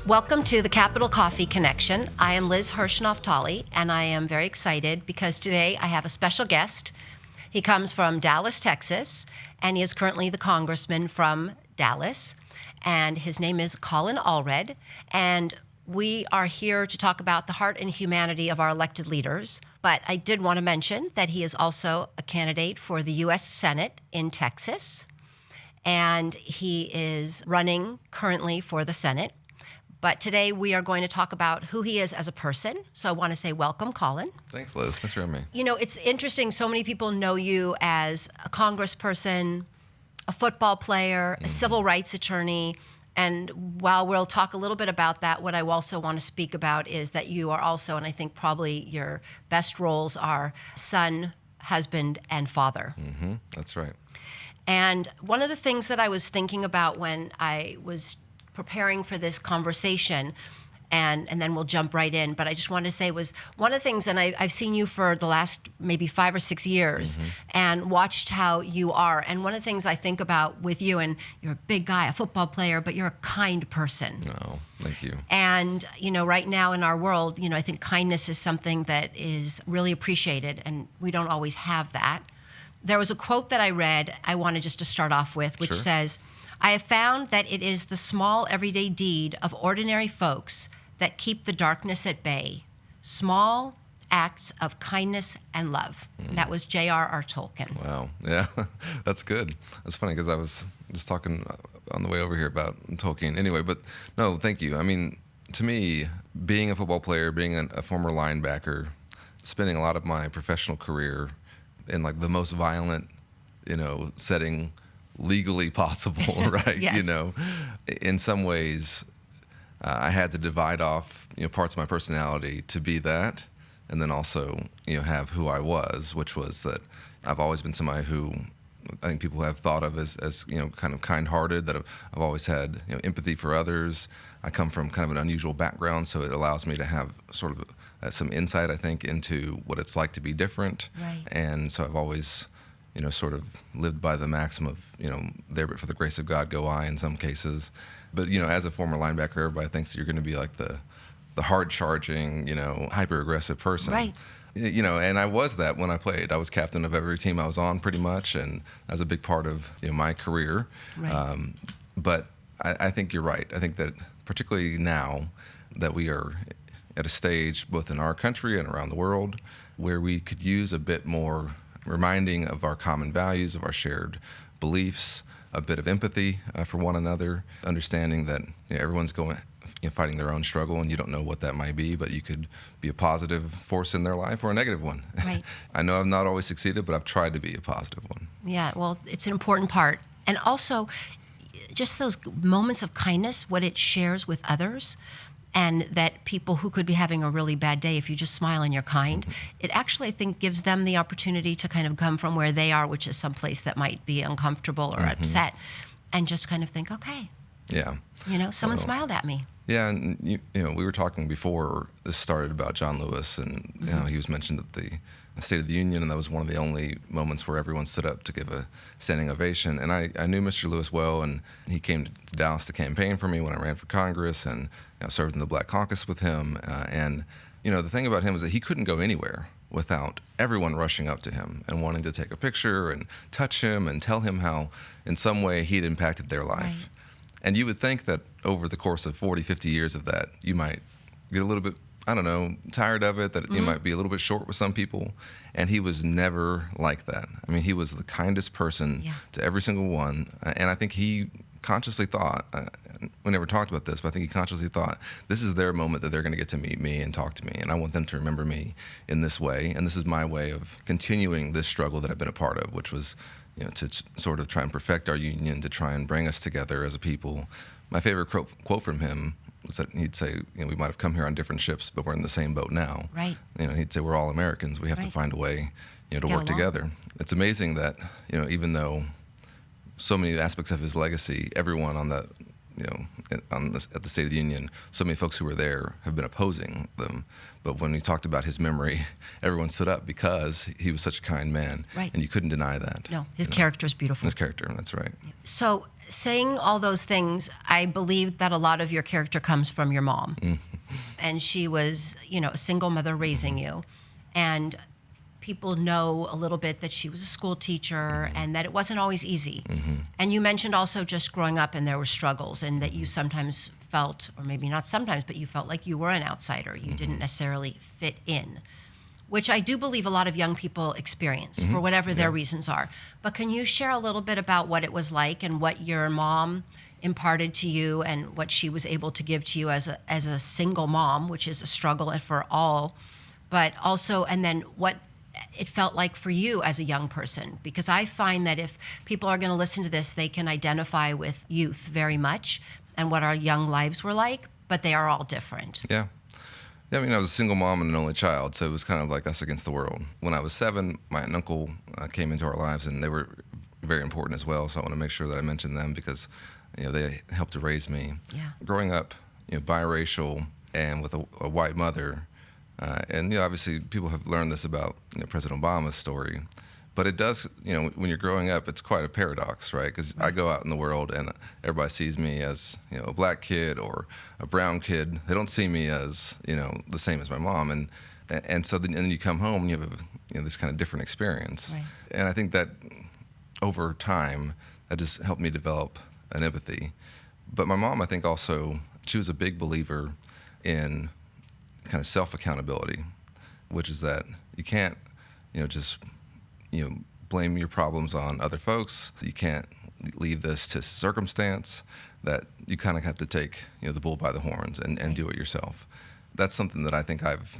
Welcome to the Capital Coffee Connection. I am Liz Hirschnoff-Tolly, and I am very excited because today I have a special guest. He comes from Dallas, Texas, and he is currently the congressman from Dallas, and his name is Colin Allred, and we are here to talk about the heart and humanity of our elected leaders. But I did want to mention that he is also a candidate for the U.S. Senate in Texas, and he is running currently for the Senate. But today we are going to talk about who he is as a person. So I want to say welcome, Colin. Thanks, Liz. Thanks for having me. You know, it's interesting. So many people know you as a congressperson, a football player, a civil rights attorney. And while we'll talk a little bit about that, what I also want to speak about is that you are also, and I think probably your best roles are son, husband, and father. That's right. And one of the things that I was thinking about when I was preparing for this conversation, and then we'll jump right in, but I just wanted to say was one of the things, and I've seen you for the last maybe 5 or 6 years and watched how you are. And one of the things I think about with you, and you're a big guy, a football player, but you're a kind person. Oh, thank you. And, you know, right now in our world, you know, I think kindness is something that is really appreciated, and we don't always have that. There was a quote that I read I wanted just to start off with, which says, "I have found that it is the small everyday deed of ordinary folks that keep the darkness at bay. Small acts of kindness and love." And that was J.R.R. Tolkien. Wow. Yeah, that's good. That's funny because I was just talking on the way over here about Tolkien anyway, but no, thank you. I mean, to me, being a football player, being a former linebacker, spending a lot of my professional career in like the most violent, you know, setting legally possible, right? Yes. You know, in some ways, I had to divide off, you know, parts of my personality to be that, and then also, you know, have who I was, which was that I've always been somebody who I think people have thought of as you know, kind of kind-hearted, that I've always had, you know, empathy for others. I come from kind of an unusual background, so it allows me to have sort of some insight, I think, into what it's like to be different. Right. And so I've always, you know, sort of lived by the maxim of, you know, there but for the grace of God go I in some cases. But, you know, as a former linebacker, everybody thinks that you're going to be like the hard-charging, you know, hyper-aggressive person. Right. You know, and I was that when I played. I was captain of every team I was on pretty much, and that was a big part of, you know, my career. Right. But I think you're right. I think that particularly now that we are at a stage, both in our country and around the world, where we could use a bit more reminding of our common values, of our shared beliefs, a bit of empathy for one another, understanding that, you know, everyone's going, you know, fighting their own struggle, and you don't know what that might be, but you could be a positive force in their life or a negative one. Right. I know I've not always succeeded, but I've tried to be a positive one. Yeah, well, it's an important part. And also, just those moments of kindness, what it shares with others, and that people who could be having a really bad day, if you just smile and you're kind, it actually, I think, gives them the opportunity to kind of come from where they are, which is someplace that might be uncomfortable or upset, and just kind of think, okay, Yeah. you know, someone smiled at me. Yeah, and you know, we were talking before this started about John Lewis, and you know, he was mentioned at the State of the Union, and that was one of the only moments where everyone stood up to give a standing ovation. And I knew Mr. Lewis well, and he came to Dallas to campaign for me when I ran for Congress, and, you know, served in the Black Caucus with him. And you know, the thing about him is that he couldn't go anywhere without everyone rushing up to him and wanting to take a picture and touch him and tell him how, in some way, he'd impacted their life. Right. And you would think that over the course of 40, 50 years of that, you might get a little bit, I don't know, tired of it, that you might be a little bit short with some people. And he was never like that. I mean, he was the kindest person to every single one. And I think he consciously thought, we never talked about this, but I think he consciously thought, this is their moment that they're going to get to meet me and talk to me. And I want them to remember me in this way. And this is my way of continuing this struggle that I've been a part of, which was, you know, to sort of try and perfect our union, to try and bring us together as a people. My favorite quote from him was that he'd say, you know, we might have come here on different ships, but we're in the same boat now. Right. You know, he'd say, we're all Americans. We have to find a way, you know, to Get work along. together. It's amazing that, you know, even though so many aspects of his legacy, everyone on the, you know, at the State of the Union, so many folks who were there have been opposing them. But when we talked about his memory, everyone stood up because he was such a kind man. Right. And you couldn't deny that. No, his character is beautiful. His character, that's right. So saying all those things, I believe that a lot of your character comes from your mom. And she was, a single mother raising you. And people know a little bit that she was a school teacher and that it wasn't always easy. And you mentioned also just growing up and there were struggles and that you sometimes felt, or maybe not sometimes, but you felt like you were an outsider. You didn't necessarily fit in, which I do believe a lot of young people experience for whatever their reasons are. But can you share a little bit about what it was like and what your mom imparted to you and what she was able to give to you as a single mom, which is a struggle for all, but also, and then what it felt like for you as a young person? Because I find that if people are going to listen to this, they can identify with youth very much and what our young lives were like, but they are all different. Yeah. Yeah, I mean, I was a single mom and an only child, so it was kind of like us against the world. When I was 7, my aunt and uncle came into our lives, and they were very important as well, so I want to make sure that I mention them because, they helped to raise me. Yeah. Growing up, biracial and with a white mother, and, obviously people have learned this about President Obama's story, but it does, when you're growing up, it's quite a paradox, right? Because I go out in the world and everybody sees me as, a black kid or a brown kid. They don't see me as, the same as my mom. And so then you come home and you have this kind of different experience. Right. And I think that over time, that just helped me develop an empathy. But my mom, I think also, she was a big believer in kind of self-accountability, which is that you can't, just blame your problems on other folks. You can't leave this to circumstance, that you kind of have to take, the bull by the horns and do it yourself. That's something that I think I've,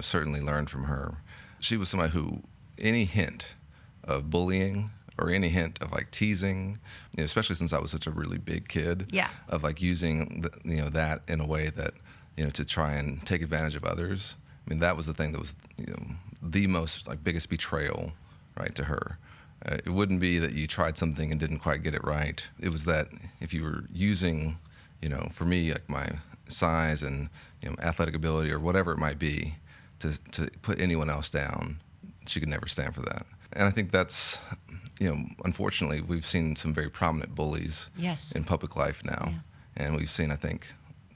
certainly learned from her. She was somebody who, any hint of bullying or any hint of like teasing, especially since I was such a really big kid, of like using, that in a way that, to try and take advantage of others. I mean, that was the thing that was, the most like biggest betrayal, right, to her. It wouldn't be that you tried something and didn't quite get it right. It was that if you were using, for me, like my size and athletic ability or whatever it might be, to put anyone else down, she could never stand for that. And I think that's, unfortunately, we've seen some very prominent bullies in public life now. And we've seen, I think,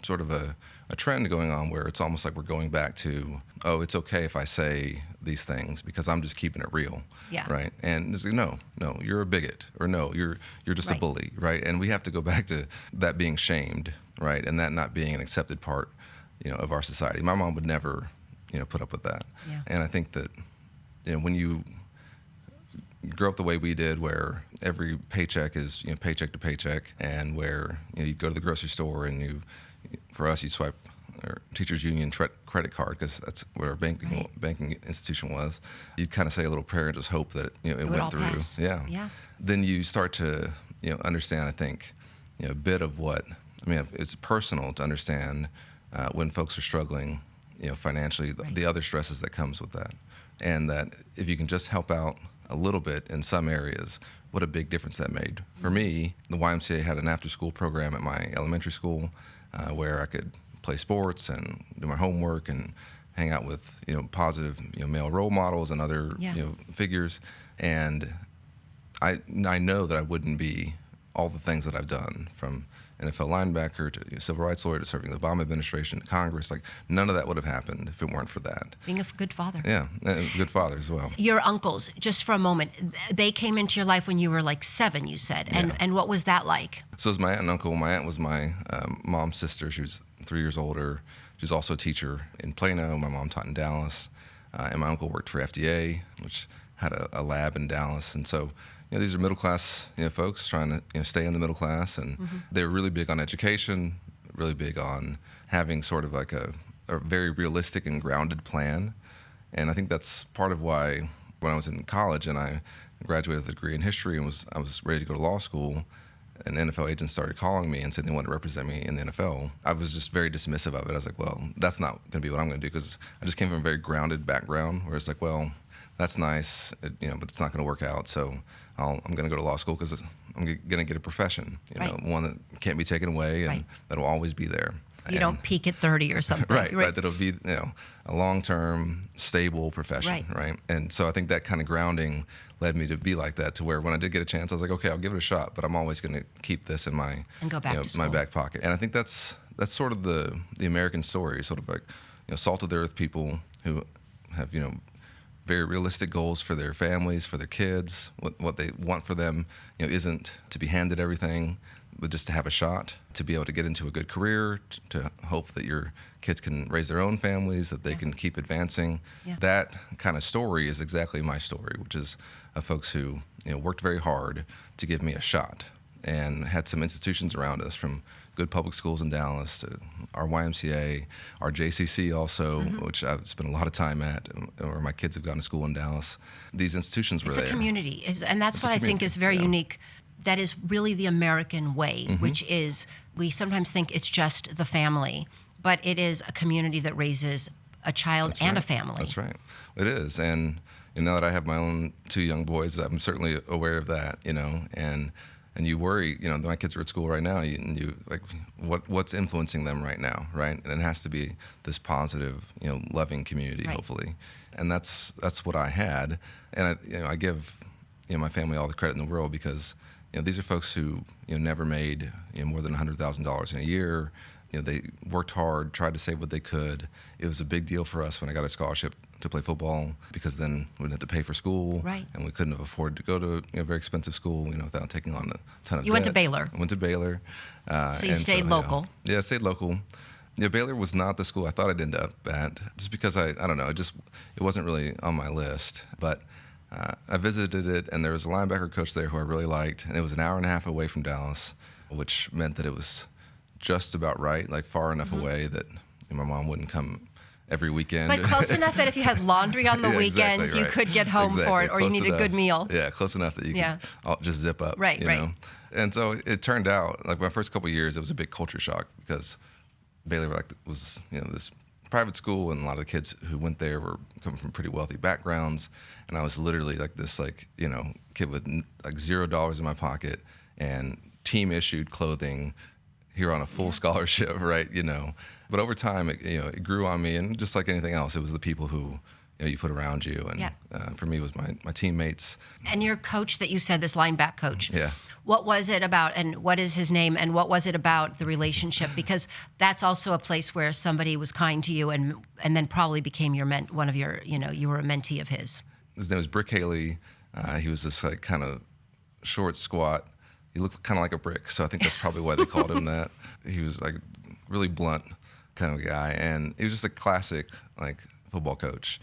sort of a trend going on where it's almost like we're going back to, oh, it's okay if I say these things because I'm just keeping it real, right? And it's like, no, you're a bigot, or no, you're just a bully, right? And we have to go back to that being shamed, right? And that not being an accepted part, of our society. My mom would never, put up with that. And I think that, when you grow up the way we did, where every paycheck is, paycheck to paycheck, and where, you go to the grocery store and for us, you swipe our teachers union credit card because that's what our banking institution was. You'd kind of say a little prayer and just hope that it went through. Pass. Yeah. Then you start to understand. I think a bit of what it's personal to understand when folks are struggling, financially, the other stresses that comes with that, and that if you can just help out a little bit in some areas, what a big difference that made. For me, the YMCA had an after-school program at my elementary school where I could play sports and do my homework and hang out with positive male role models and other figures. And I know that I wouldn't be all the things that I've done, from NFL linebacker to civil rights lawyer to serving the Obama administration to Congress. Like, none of that would have happened if it weren't for that. Being a good father. Yeah, and a good father as well. Your uncles, just for a moment, they came into your life when you were like 7, you said. And what was that like? So it was my aunt and uncle. My aunt was my mom's sister. She was 3 years older. She was also a teacher in Plano. My mom taught in Dallas. And my uncle worked for FDA, which had a lab in Dallas. And so these are middle-class folks trying to stay in the middle class, and they were really big on education, really big on having sort of like a very realistic and grounded plan. And I think that's part of why when I was in college and I graduated with a degree in history and I was ready to go to law school, and NFL agents started calling me and said they wanted to represent me in the NFL, I was just very dismissive of it. I was like, well, that's not going to be what I'm going to do, because I just came from a very grounded background where it's like, well, that's nice, but it's not going to work out. So I'm going to go to law school because I'm going to get a profession, one that can't be taken away and that'll always be there. You don't peak at 30 or something. Right. That'll be a long-term, stable profession, right? And so I think that kind of grounding led me to be like that, to where when I did get a chance, I was like, okay, I'll give it a shot, but I'm always going to keep this in my and go back to school. My back pocket. And I think that's sort of the American story, sort of like salt of the earth people who have very realistic goals for their families, for their kids. What they want for them isn't to be handed everything, but just to have a shot, to be able to get into a good career, to hope that your kids can raise their own families, that they can keep advancing. Yeah. That kind of story is exactly my story, which is of folks who worked very hard to give me a shot, and had some institutions around us, from good public schools in Dallas to our YMCA, our JCC also, which I've spent a lot of time at, where my kids have gone to school in Dallas. These institutions were there. It's a community, and that's what I think is very unique. That is really the American way, which is, we sometimes think it's just the family, but it is a community that raises a child and a family. That's right. It is. And now that I have my own 2 young boys, I'm certainly aware of that, and you worry, my kids are at school right now, and you like, what's influencing them right now, right? And it has to be this positive, loving community, hopefully. And that's what I had. And I give my family all the credit in the world, because these are folks who never made more than $100,000 in a year. They worked hard, tried to save what they could. It was a big deal for us when I got a scholarship to play football, because then we didn't have to pay for school, and we couldn't have afforded to go to a very expensive school, without taking on a ton of debt. You went to Baylor. I went to Baylor. So you stayed local. Yeah, I stayed local. Baylor was not the school I thought I'd end up at, just because I don't know, it wasn't really on my list. But I visited it, and there was a linebacker coach there who I really liked, and it was an hour and a half away from Dallas, which meant that it was just about right, like far enough away that my mom wouldn't come every weekend. But close enough that if you had laundry on the weekends, you could get home for it, or you need a good meal. Yeah, close enough that you can just zip up. Right. And so it turned out, like my first couple of years, it was a big culture shock, because Baylor was this private school, and a lot of the kids who went there were coming from pretty wealthy backgrounds, and I was literally like this kid with like $0 in my pocket and team issued clothing, here on a full scholarship, right? But over time, it grew on me, and just like anything else, it was the people who you put around you, and for me, it was my teammates. And your coach that you said, this linebacker coach, yeah. What was it about, and what is his name, and what was it about the relationship? Because that's also a place where somebody was kind to you, and then probably became your one of your, you were a mentee of his. His name was Brick Haley. He was this kind of short, squat. He looked kind of like a brick, so I think that's probably why they called him that. He was like really blunt kind of guy, and he was just a classic football coach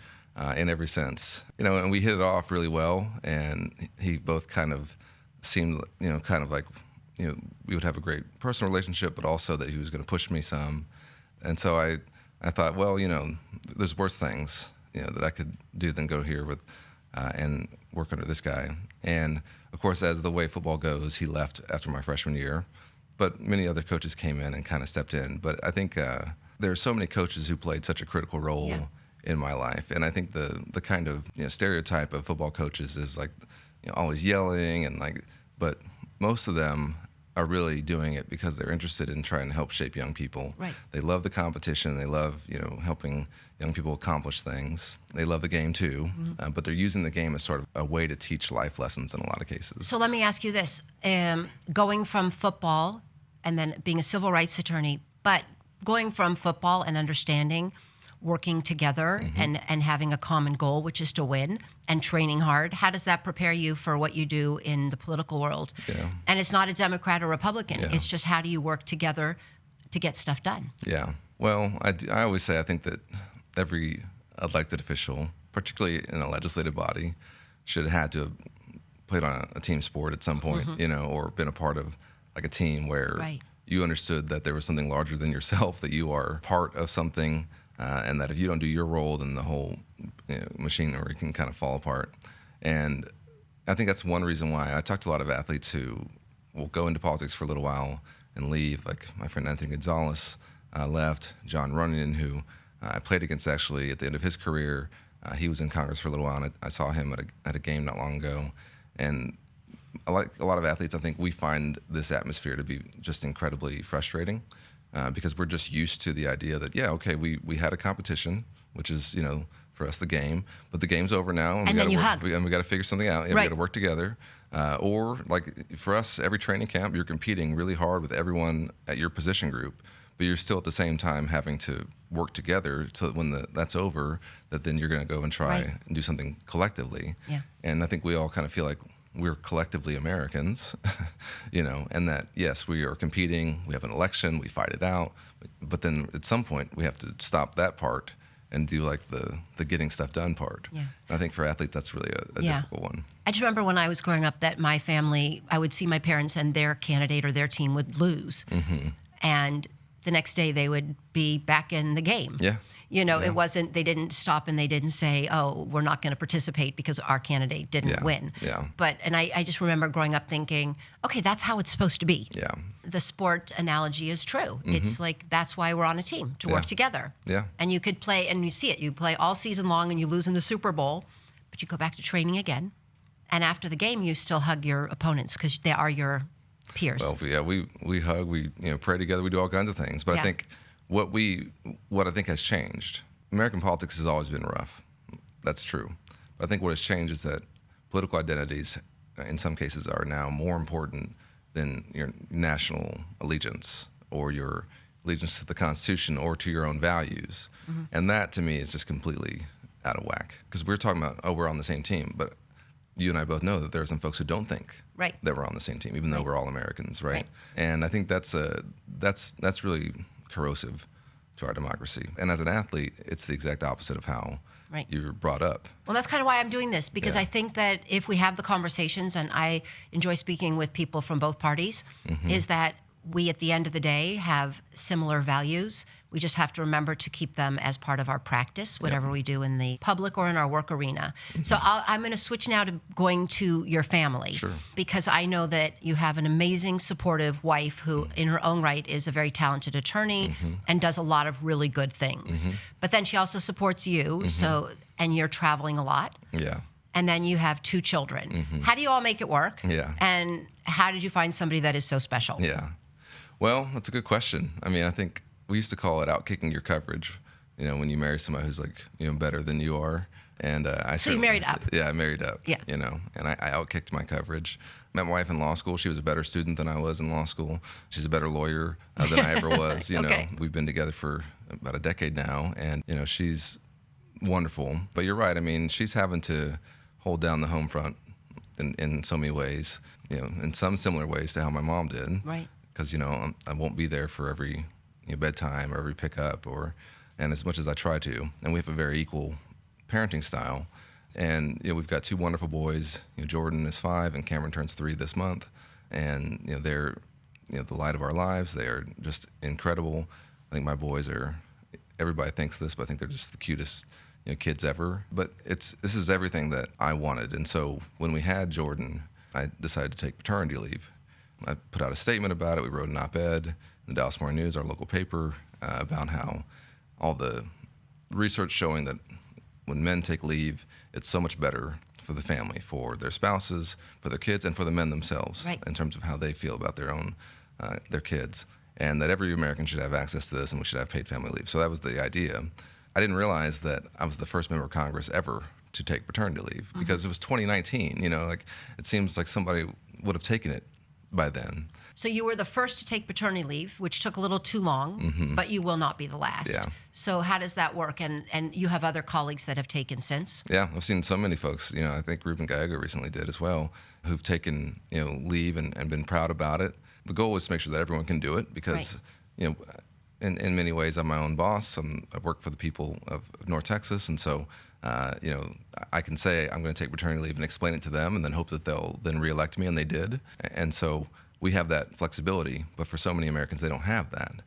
in every sense. And we hit it off really well, and he both kind of seemed kind of like we would have a great personal relationship, but also that he was going to push me some. And so I thought, well, there's worse things that I could do than go here with and work under this guy. And of course, as the way football goes, he left after my freshman year, but many other coaches came in and kind of stepped in. But I think there are so many coaches who played such a critical role in my life. And I think the kind of stereotype of football coaches is like always yelling, and but most of them are really doing it because they're interested in trying to help shape young people. Right. They love the competition. They love helping young people accomplish things. They love the game too, but they're using the game as sort of a way to teach life lessons in a lot of cases. So let me ask you this: going from football and then being a civil rights attorney, but going from football and understanding, working together and having a common goal, which is to win, and training hard. How does that prepare you for what you do in the political world? Yeah. And it's not a Democrat or Republican. Yeah. It's just, how do you work together to get stuff done? Yeah. Well, I always say I think that every elected official, particularly in a legislative body, should have had to have played on a team sport at some point, or been a part of like a team where you understood that there was something larger than yourself, that you are part of something. And that if you don't do your role, then the whole machinery can kind of fall apart. And I think that's one reason why I talk to a lot of athletes who will go into politics for a little while and leave. Like my friend Anthony Gonzalez left, John Runyon, who I played against actually at the end of his career. He was in Congress for a little while, and I saw him at a game not long ago. And like a lot of athletes, I think we find this atmosphere to be just incredibly frustrating, because we're just used to the idea that, yeah, okay, we had a competition, which is, for us the game, but the game's over now. And then you hug. We got to figure something out. Yeah, right. We got to work together. Or like for us, every training camp, you're competing really hard with everyone at your position group, but you're still at the same time having to work together so that when that's over, that then you're going to go and try right. and do something collectively. Yeah. And I think we all kind of feel like we're collectively Americans, and that, yes, we are competing, we have an election, we fight it out, but then at some point we have to stop that part and do like the getting stuff done part. Yeah. And I think for athletes, that's really a difficult one. I just remember when I was growing up that my family, I would see my parents and their candidate or their team would lose. Mm-hmm. And the next day they would be back in the game. Yeah. It wasn't, they didn't stop and they didn't say, oh, we're not going to participate because our candidate didn't win. Yeah. And I just remember growing up thinking, okay, that's how it's supposed to be. Yeah. The sport analogy is true. Mm-hmm. It's like, that's why we're on a team, to work together. Yeah. And you could play, and you see it, you play all season long and you lose in the Super Bowl, but you go back to training again. And after the game, you still hug your opponents because they are your peers. Well, yeah, we hug, we pray together, we do all kinds of things. But I think what I think has changed, American politics has always been rough. That's true. But I think what has changed is that political identities, in some cases, are now more important than your national allegiance or your allegiance to the Constitution or to your own values. Mm-hmm. And that, to me, is just completely out of whack. Because we're talking about, we're on the same team, but you and I both know that there are some folks who don't think that we're on the same team, even though we're all Americans, right? And I think that's really corrosive to our democracy. And as an athlete, it's the exact opposite of how you're brought up. Well, that's kind of why I'm doing this, because I think that if we have the conversations, and I enjoy speaking with people from both parties, mm-hmm. is that we, at the end of the day, have similar values. We just have to remember to keep them as part of our practice, whatever we do in the public or in our work arena. Mm-hmm. So I'm going to switch now to going to your family. Sure. Because I know that you have an amazing, supportive wife who, in her own right, is a very talented attorney mm-hmm. and does a lot of really good things. Mm-hmm. But then she also supports you, mm-hmm. And you're traveling a lot. Yeah. And then you have 2 children. Mm-hmm. How do you all make it work? Yeah. And how did you find somebody that is so special? Yeah. Well, that's a good question. I mean, I think we used to call it outkicking your coverage, when you marry somebody who's like, better than you are. And So you married up? Yeah, I married up. Yeah. And I outkicked my coverage. Met my wife in law school. She was a better student than I was in law school. She's a better lawyer than I ever was. Okay. We've been together for about a decade now, and she's wonderful. But you're right. I mean, she's having to hold down the home front in so many ways. In some similar ways to how my mom did. Right. Because I won't be there for every bedtime or every pickup, and as much as I try to. And we have a very equal parenting style. And we've got 2 wonderful boys. Jordan is 5 and Cameron turns 3 this month. And they're the light of our lives. They are just incredible. I think my boys are. Everybody thinks this, but I think they're just the cutest kids ever. But this is everything that I wanted. And so when we had Jordan, I decided to take paternity leave. I put out a statement about it. We wrote an op-ed in the Dallas Morning News, our local paper, about how all the research showing that when men take leave, it's so much better for the family, for their spouses, for their kids, and for the men themselves, in terms of how they feel about their kids, and that every American should have access to this and we should have paid family leave. So that was the idea. I didn't realize that I was the first member of Congress ever to take paternity leave mm-hmm. because it was 2019. It seems like somebody would have taken it by then. So you were the first to take paternity leave, which took a little too long, mm-hmm. but you will not be the last. Yeah. So how does that work? And you have other colleagues that have taken since? Yeah, I've seen so many folks, I think Ruben Gallego recently did as well, who've taken, leave and been proud about it. The goal is to make sure that everyone can do it because, in many ways, I'm my own boss. I work for the people of North Texas, and so I can say I'm going to take paternity leave and explain it to them and then hope that they'll then reelect me, and they did. And so we have that flexibility, but for so many Americans, they don't have that.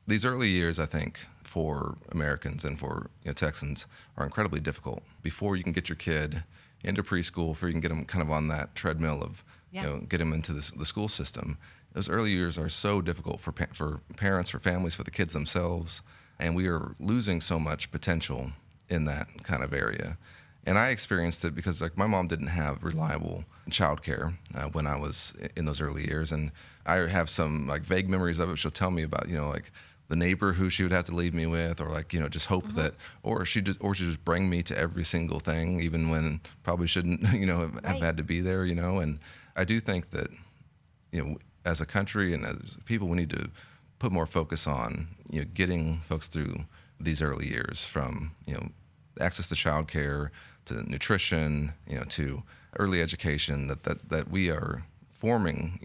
These early years, I think, for Americans and for Texans are incredibly difficult. Before you can get your kid into preschool, before you can get them kind of on that treadmill of, get them into the school system, those early years are so difficult for parents, for families, for the kids themselves, and we are losing so much potential in that kind of area. And I experienced it because my mom didn't have reliable childcare when I was in those early years, and I have some vague memories of it. She'll tell me about the neighbor who she would have to leave me with, or like, just hope that, or she'd just bring me to every single thing, even when probably shouldn't, have had to be there, And I do think that, as a country and as people, we need to put more focus on, getting folks through these early years, from, access to childcare, to nutrition, to early education, that we are forming,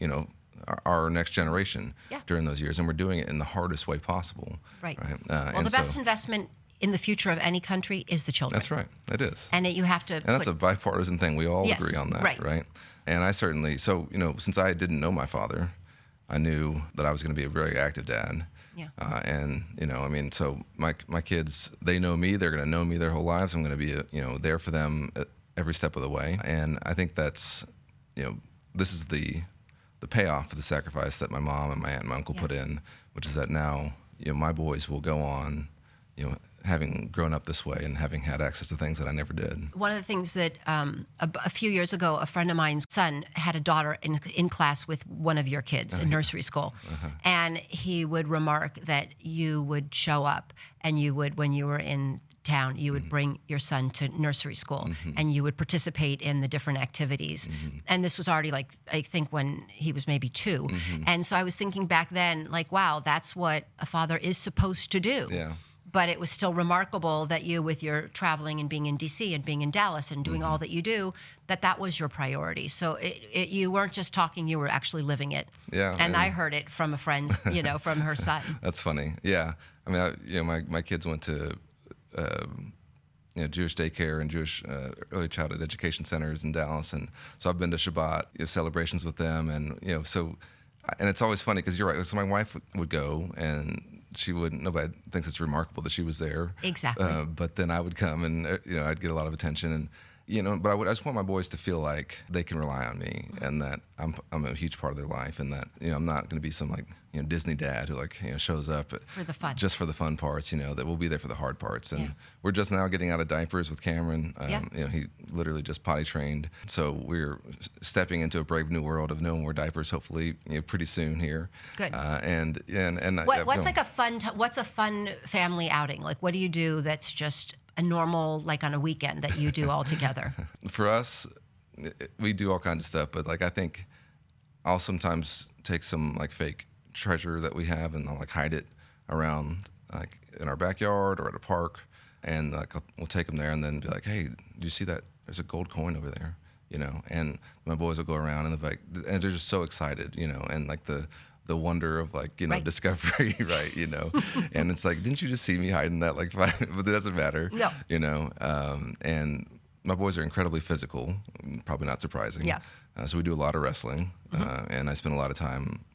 our next generation during those years, and we're doing it in the hardest way possible. Right. Well, the best investment in the future of any country is the children. That's right. It is. And you have to. And that's a bipartisan thing. We all agree on that, right? And I certainly, since I didn't know my father, I knew that I was going to be a very active dad. Yeah. So my kids, they know me. They're going to know me their whole lives. I'm going to be, there for them at every step of the way. And I think that's, this is the payoff for the sacrifice that my mom and my aunt and my uncle put in, which is that now, my boys will go on, having grown up this way and having had access to things that I never did. One of the things that a few years ago, a friend of mine's son had a daughter in class with one of your kids in nursery school. And he would remark that you would show up and you would, when you were in town, you would bring your son to nursery school and you would participate in the different activities. And this was already I think when he was maybe 2. And so I was thinking back then, wow, that's what a father is supposed to do. Yeah. But it was still remarkable that you, with your traveling and being in D.C. and being in Dallas and doing all that you do, that was your priority. So you weren't just talking, you were actually living it. Yeah. And I heard it from a friend, from her son. That's funny. Yeah. I mean, my kids went to, Jewish daycare and Jewish early childhood education centers in Dallas. And so I've been to Shabbat celebrations with them. And, and it's always funny because you're right. So my wife would go, and nobody thinks it's remarkable that she was there. Exactly. But then I would come and, I'd get a lot of attention. And, but I just want my boys to feel like they can rely on me and that I'm a huge part of their life, and that, I'm not going to be some Disney dad who shows up for the fun, just for the fun parts, that we'll be there for the hard parts. And we're just now getting out of diapers with Cameron. He literally just potty trained. So we're stepping into a brave new world of no more diapers, hopefully, pretty soon here. Good. What's a fun family outing? What do you do that's just a normal, on a weekend that you do all together? For us, we do all kinds of stuff, but I think I'll sometimes take some fake treasure that we have and I'll hide it around in our backyard or at a park, and we'll take them there and then be like, hey, do you see that? There's a gold coin over there, and my boys will go around and and they're just so excited, and the wonder of discovery, right? And it's didn't you just see me hiding that but it doesn't matter. No. And my boys are incredibly physical, probably not surprising. Yeah. So we do a lot of wrestling, and I spend a lot of time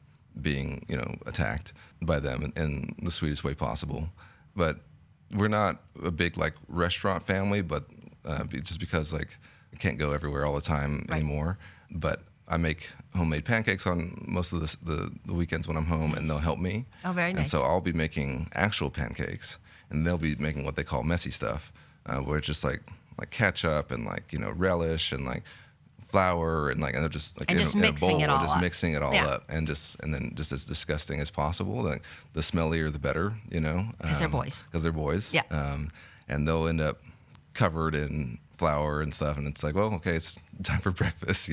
being, attacked by them in the sweetest way possible. But we're not a big restaurant family, but just because I can't go everywhere all the time anymore. But I make homemade pancakes on most of the weekends when I'm home, and they'll help me. Oh, very nice. And so I'll be making actual pancakes, and they'll be making what they call messy stuff, where it's just like ketchup and relish and flour and they're just and just mixing it all up. Mixing it all up, and then just as disgusting as possible. The smellier the better, Because they're boys. Because they're boys. Yeah. And they'll end up covered in flour and stuff, and it's okay, it's time for breakfast,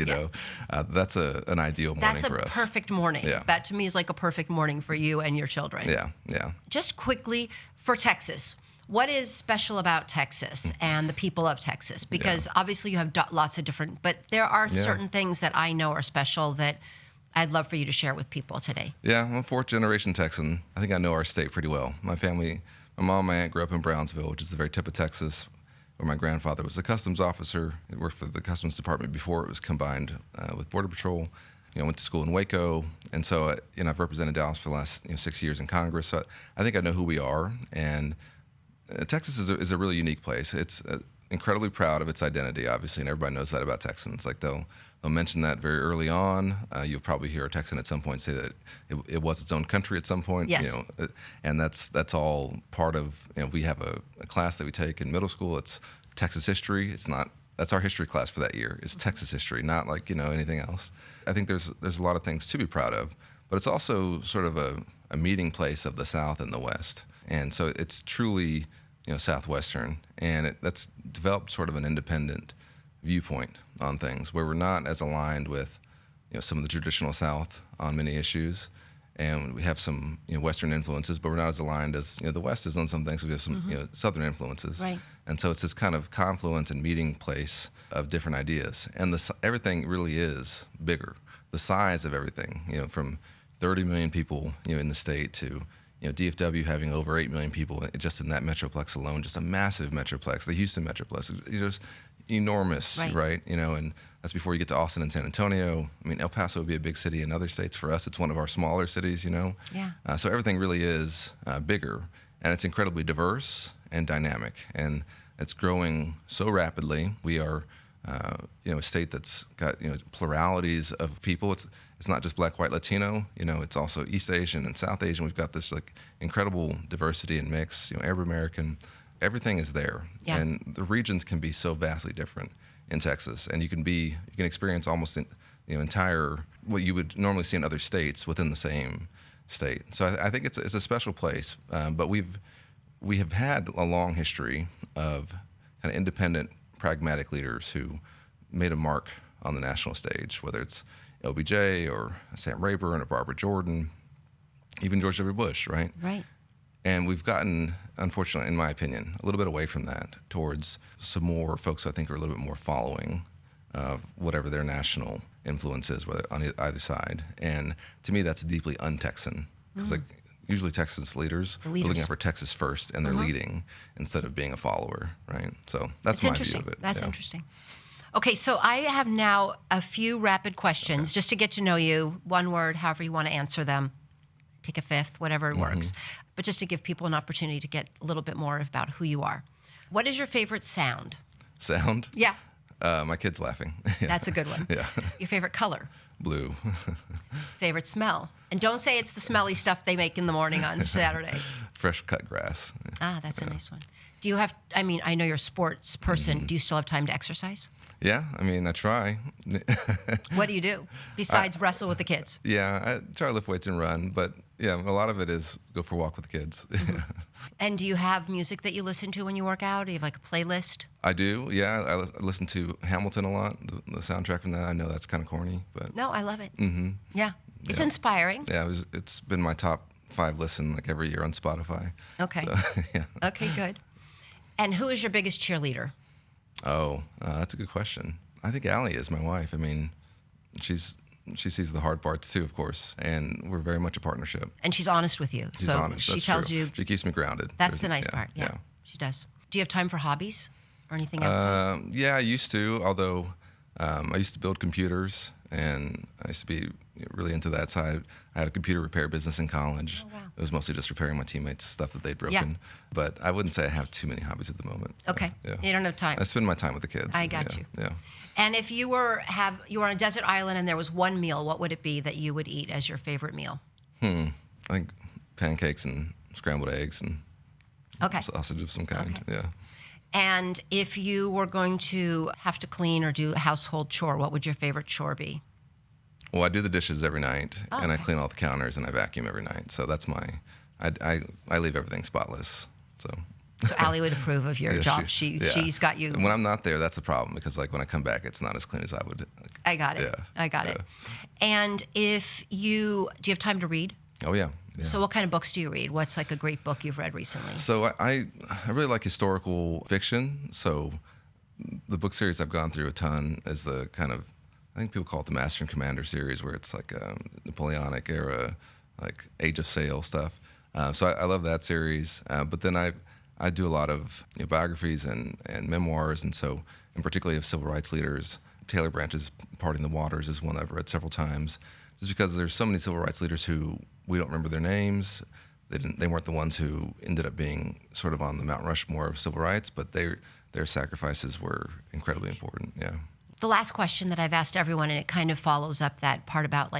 That's an ideal morning for us. That's a perfect morning. Yeah. That to me is a perfect morning for you and your children. Yeah. Just quickly, for Texas, what is special about Texas and the people of Texas? Because obviously you have lots of different, but there are certain things that I know are special that I'd love for you to share with people today. Yeah, I'm a 4th-generation Texan. I think I know our state pretty well. My family, my mom and my aunt grew up in Brownsville, which is the very tip of Texas, where my grandfather was a customs officer. He worked for the Customs Department before it was combined with Border Patrol. I went to school in Waco, and so I've represented Dallas for the last 6 years in Congress. So I think I know who we are, and Texas is a really unique place. It's incredibly proud of its identity, obviously, and everybody knows that about Texans. They'll mention that very early on. You'll probably hear a Texan at some point say that it was its own country at some point. Yes. And that's all part of. We have a class that we take in middle school. It's Texas history. It's not. That's our history class for that year. It's Texas history, not anything else. I think there's a lot of things to be proud of, but it's also sort of a a meeting place of the South and the West. And so it's truly, Southwestern, and that's developed sort of an independent viewpoint on things where we're not as aligned with, some of the traditional South on many issues. And we have some Western influences, but we're not as aligned as the West is on some things. We have some Southern influences, Right. And so it's this kind of confluence and meeting place of different ideas. And everything really is bigger. The size of everything, from 30 million people, in the state to DFW having over 8 million people just in that metroplex alone, just a massive metroplex. The Houston metroplex, just enormous, right? And that's before you get to Austin and San Antonio. I mean, El Paso would be a big city in other states. For us, it's one of our smaller cities, Yeah. So everything really is bigger, and it's incredibly diverse and dynamic, and it's growing so rapidly. We are, a state that's got pluralities of people. It's not just Black, White, Latino. It's also East Asian and South Asian. We've got this incredible diversity and mix. Arab American. Everything is there, and the regions can be so vastly different in Texas, and you can experience almost entire what you would normally see in other states within the same state. So I think it's a special place, but we have had a long history of kind of independent, pragmatic leaders who made a mark on the national stage, whether it's LBJ or Sam Rayburn or Barbara Jordan, even George W. Bush, right? Right. And we've gotten, unfortunately, in my opinion, a little bit away from that towards some more folks who I think are a little bit more following of whatever their national influence is, whether on either side. And to me, that's deeply un-Texan. Because usually Texas leaders are looking out for Texas first, and they're leading instead of being a follower, right? So that's my view of it. That's interesting. Okay, so I have now a few rapid questions just to get to know you. One word, however you want to answer them. Take a fifth, whatever works. But just to give people an opportunity to get a little bit more about who you are. What is your favorite sound? Sound? Yeah. My kid's laughing. That's a good one. Yeah. Your favorite color? Blue. Favorite smell? And don't say it's the smelly stuff they make in the morning on Saturday. Fresh cut grass. Ah, that's a nice one. Do you have, I know you're a sports person. Do you still have time to exercise? Yeah, I try. What do you do besides wrestle with the kids? Yeah, I try to lift weights and run, but yeah, a lot of it is go for a walk with the kids. And do you have music that you listen to when you work out? Do you have a playlist? I do, yeah. I listen to Hamilton a lot, the soundtrack from that. I know that's kind of corny, but... No, I love it. Yeah, it's inspiring. Yeah, it's been my top 5 listen every year on Spotify. Okay. So, yeah. Okay, good. And who is your biggest cheerleader? Oh, that's a good question. I think Allie is my wife. She sees the hard parts too, of course, and we're very much a partnership. And she's honest with you. She's so honest. She That's tells true. you. She keeps me grounded. That's the nice part. Yeah, she does. Do you have time for hobbies or anything else? Yeah, I used to. Although I used to build computers, and I used to be really into that side. I had a computer repair business in college. Oh, wow. It was mostly just repairing my teammates' stuff that they'd broken. Yeah. But I wouldn't say I have too many hobbies at the moment. Okay. Yeah. You don't have time. I spend my time with the kids. I got you. Yeah. And if you were on a desert island and there was one meal, what would it be that you would eat as your favorite meal? I think pancakes and scrambled eggs and sausage of some kind. Okay. Yeah. And if you were going to have to clean or do a household chore, what would your favorite chore be? Well, I do the dishes every night, and I okay. clean all the counters, and I vacuum every night. So that's I leave everything spotless. So Allie would approve of your Yeah, job. She's got you. And when I'm not there, that's the problem, because when I come back, it's not as clean as I would. I got it. Yeah. I got it. And do you have time to read? Oh yeah. So what kind of books do you read? What's a great book you've read recently? So I really like historical fiction. So the book series I've gone through a ton is the kind of, I think people call it the Master and Commander series, where it's Napoleonic era, Age of Sail stuff. So I love that series. But then I do a lot of biographies and memoirs, and particularly of civil rights leaders. Taylor Branch's Parting the Waters is one I've read several times, just because there's so many civil rights leaders who we don't remember their names. They weren't the ones who ended up being sort of on the Mount Rushmore of civil rights, but their sacrifices were incredibly important. Yeah. The last question that I've asked everyone, and it kind of follows up that part about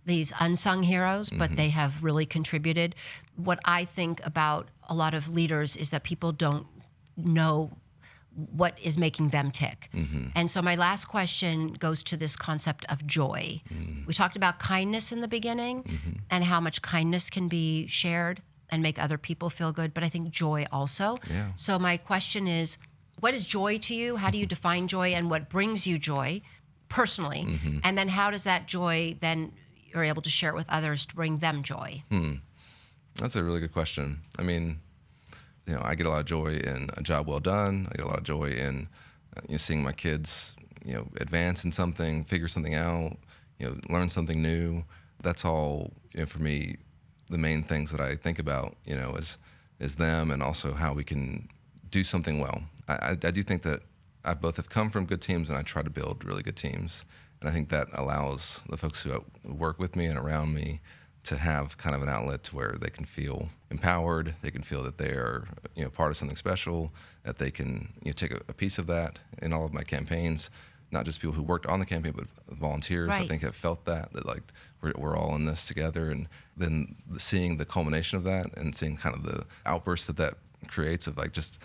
these unsung heroes, but they have really contributed. What I think about a lot of leaders is that people don't know what is making them tick. And so my last question goes to this concept of joy. We talked about kindness in the beginning and how much kindness can be shared and make other people feel good, but I think joy also. Yeah. So my question is, what is joy to you? How do you define joy, and what brings you joy personally? And then how does that joy then you're able to share it with others to bring them joy? That's a really good question. I mean, I get a lot of joy in a job well done. I get a lot of joy in seeing my kids, advance in something, figure something out, learn something new. That's all, for me, the main things that I think about, is them, and also how we can do something well. I do think that I both have come from good teams, and I try to build really good teams. And I think that allows the folks who work with me and around me to have kind of an outlet to where they can feel empowered, they can feel that they're part of something special, that they can take a piece of that in all of my campaigns. Not just people who worked on the campaign, but volunteers. Right. I think have felt that like we're all in this together, and then seeing the culmination of that and seeing kind of the outburst that creates of like just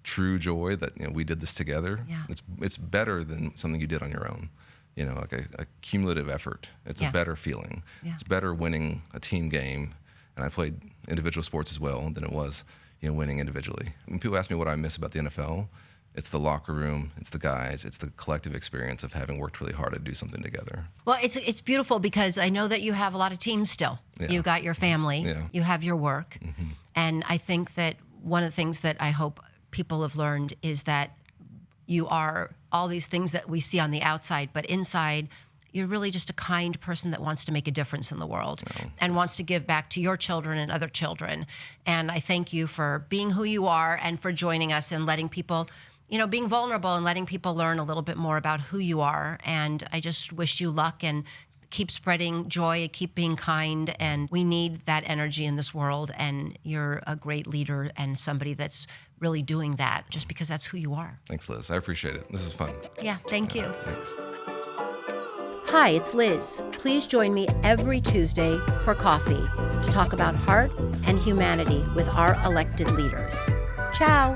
true joy that we did this together. Yeah. It's better than something you did on your own. Like a cumulative effort. It's a better feeling. Yeah. It's better winning a team game, and I played individual sports as well, than it was winning individually. When people ask me what I miss about the NFL, it's the locker room, it's the guys, it's the collective experience of having worked really hard to do something together. Well, it's beautiful because I know that you have a lot of teams still. Yeah. You got your family, you have your work, and I think that one of the things that I hope people have learned is that you are all these things that we see on the outside, but inside, you're really just a kind person that wants to make a difference in the world and wants to give back to your children and other children. And I thank you for being who you are and for joining us and letting people, being vulnerable and letting people learn a little bit more about who you are. And I just wish you luck and keep spreading joy, keep being kind. And we need that energy in this world. And you're a great leader and somebody that's really doing that just because that's who you are. Thanks, Liz. I appreciate it. This is fun. Yeah, thank you. Thanks. Hi, it's Liz. Please join me every Tuesday for coffee to talk about heart and humanity with our elected leaders. Ciao.